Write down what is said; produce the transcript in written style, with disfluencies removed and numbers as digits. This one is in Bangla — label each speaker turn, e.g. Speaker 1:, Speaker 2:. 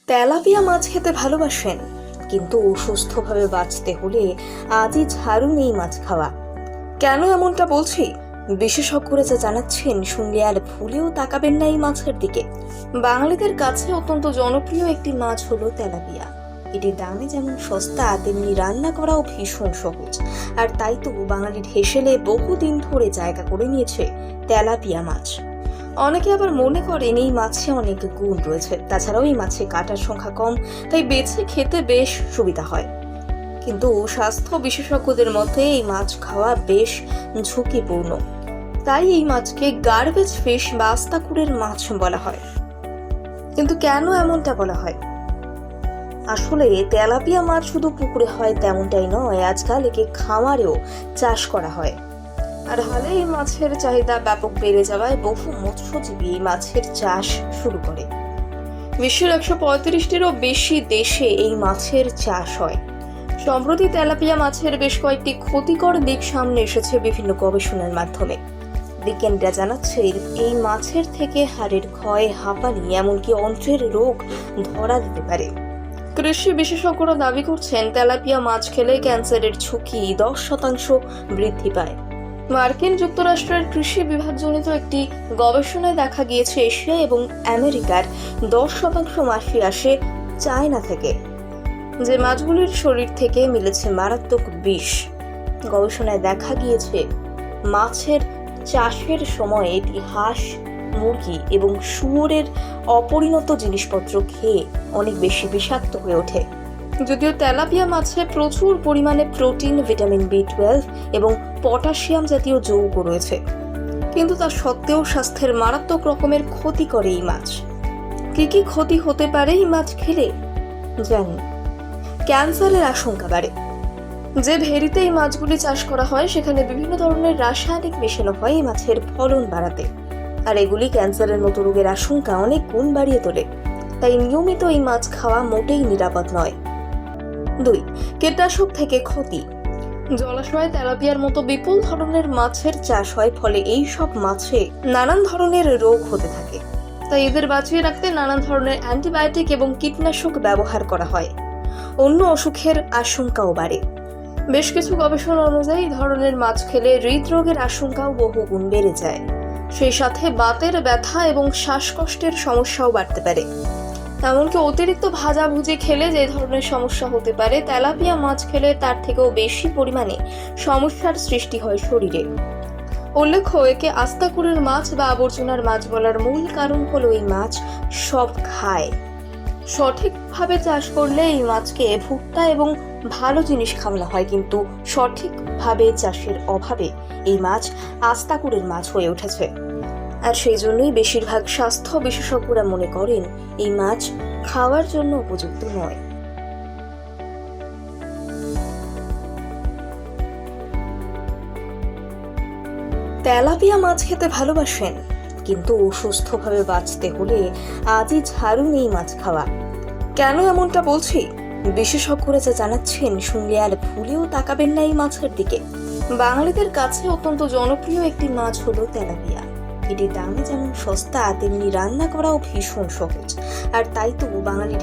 Speaker 1: তেলাপিয়া মাছ খেতে ভালোবাসেন, কিন্তু সুস্থভাবে বাঁচতে হলে আজই ছাড়ুন এই মাছ খাওয়া। কেন এমনটা বলছি? বিশেষজ্ঞরা যা জানাচ্ছেন শুনলে আর ভুলেও তাকাবেন না এই মাছের দিকে। বাঙালিদের কাছে অত্যন্ত জনপ্রিয় একটি মাছ হলো তেলাপিয়া। এটি দামে যেমন সস্তা, তেমনি রান্না করাও ভীষণ সহজ। আর তাই তো বাঙালির হেসেলে বহুদিন ধরে জায়গা করে নিয়েছে তেলাপিয়া মাছ। অনেকে আবার মনে করেন এই মাছে অনেক গুণ রয়েছে, তাছাড়াও এই মাছে কাঁটার সংখ্যা কম, তাই বেছে খেতে বেশ সুবিধা হয়। কিন্তু স্বাস্থ্য বিশেষজ্ঞদের মতে এই মাছ খাওয়া বেশ ঝুঁকিপূর্ণ। তাই এই মাছকে গার্বেজ ফিশ বা আস্তাকুড়ের মাছ বলা হয়। কিন্তু কেন এমনটা বলা হয়? আসলে তেলাপিয়া মাছ শুধু পুকুরে হয় তেমনটাই নয়, আজকাল একে খামারেও চাষ করা হয়। আর হালে এই মাছের চাহিদা ব্যাপক বেড়ে যাওয়ায় বহু মৎস্যজীবী এই মাছের চাষ শুরু করে। বিশ্বের 135টিরও বেশি দেশে এই মাছের চাষ হয়। সম্প্রতি তেলাপিয়া মাছের বেশ কয়েকটি ক্ষতিকর দিক সামনে এসেছে বিভিন্ন গবেষণার মাধ্যমে। বিজ্ঞানীরা জানাচ্ছে এই মাছের থেকে হাড়ের ক্ষয়, হাঁপানি, এমনকি অন্ত্রের রোগ ধরা দিতে পারে। কৃষি বিশেষজ্ঞরা দাবি করছেন তেলাপিয়া মাছ খেলে ক্যান্সারের ঝুঁকি 10% বৃদ্ধি পায়। মার্কিন যুক্তরাষ্ট্রের কৃষি বিভাগজনিত একটি গবেষণায় দেখা গিয়েছে এশিয়া এবং আমেরিকার 10% মাছই আসে চায়না থেকে, যে মাছগুলির শরীর থেকে মিলেছে মারাত্মক বিষ। গবেষণায় দেখা গিয়েছে মাছের চাষের সময় এটি হাঁস, মুরগি এবং শুয়োরের অপরিণত জিনিসপত্র খেয়ে অনেক বেশি বিষাক্ত হয়ে ওঠে। যদিও তেলাপিয়া মাছে প্রচুর পরিমাণে প্রোটিন, ভিটামিন B12 এবং পটাশিয়াম জাতীয় যৌগ রয়েছে, কিন্তু তা সত্ত্বেও স্বাস্থ্যের মারাত্মক রকমের ক্ষতি করে এই মাছ। কি কি ক্ষতি হতে পারে এই মাছ খেলে জানি। ক্যান্সারের আশঙ্কা বাড়ে। যে ভেড়িতে এই মাছগুলি চাষ করা হয় সেখানে বিভিন্ন ধরনের রাসায়নিক মেশানো হয় এই মাছের ফলন বাড়াতে, আর এগুলি ক্যান্সারের মতো রোগের আশঙ্কা অনেক গুণ বাড়িয়ে তোলে। তাই নিয়মিত এই মাছ খাওয়া মোটেই নিরাপদ নয়। 2. কীটনাশক থেকে ক্ষতি। জলাশয়ে তেলাপিয়ার মতো বিপুল ধরনের মাছের চাষ হয়, ফলে এই সব মাছে নানান ধরনের রোগ হতে থাকে। তাই এদের বাঁচিয়ে রাখতে নানান ধরনের অ্যান্টিবায়োটিক এবং কীটনাশক ব্যবহার করা হয়। অন্য অসুখের আশঙ্কাও বাড়ে। বেশ কিছু গবেষণা অনুযায়ী এই ধরনের মাছ খেলে হৃদরোগের আশঙ্কাও বহুগুণ বেড়ে যায়। সেই সাথে বাতের ব্যথা এবং শ্বাসকষ্টের সমস্যাও বাড়তে পারে। এমনকি অতিরিক্ত ভাজাভুজি খেলে যে ধরনের সমস্যা হতে পারে, তেলাপিয়া মাছ খেলে তার থেকেও বেশি পরিমাণে সমস্যার সৃষ্টি হয় শরীরে। উল্লেখ্য, একে আস্তাকুড়ের মাছ বা আবর্জনার মাছ বলার মূল কারণ হলো এই মাছ সব খায়। সঠিকভাবে চাষ করলে এই মাছকে ভুট্টা এবং ভালো জিনিস খাওয়ানো হয়, কিন্তু সঠিকভাবে চাষের অভাবে এই মাছ আস্তাকুড়ের মাছ হয়ে উঠেছে। আর সেই জন্যই বেশিরভাগ স্বাস্থ্য বিশেষজ্ঞরা মনে করেন এই মাছ খাওয়ার জন্য উপযুক্ত নয়। তেলাপিয়া মাছ খেতে ভালোবাসেন, কিন্তু সুস্থভাবে বাঁচতে হলে আজই ছাড়ুন এই মাছ খাওয়া। কেন এমনটা বলছি? বিশেষজ্ঞরা যা জানাচ্ছেন শুনলে আর ভুলেও তাকাবেন না এই মাছের দিকে। বাঙালিদের কাছে অত্যন্ত জনপ্রিয় একটি মাছ হলো তেলাপিয়া। এটি দামে যেমন সস্তা, তেমনি রান্না করাও ভীষণ সহজ। আর তাই তো বাঙালির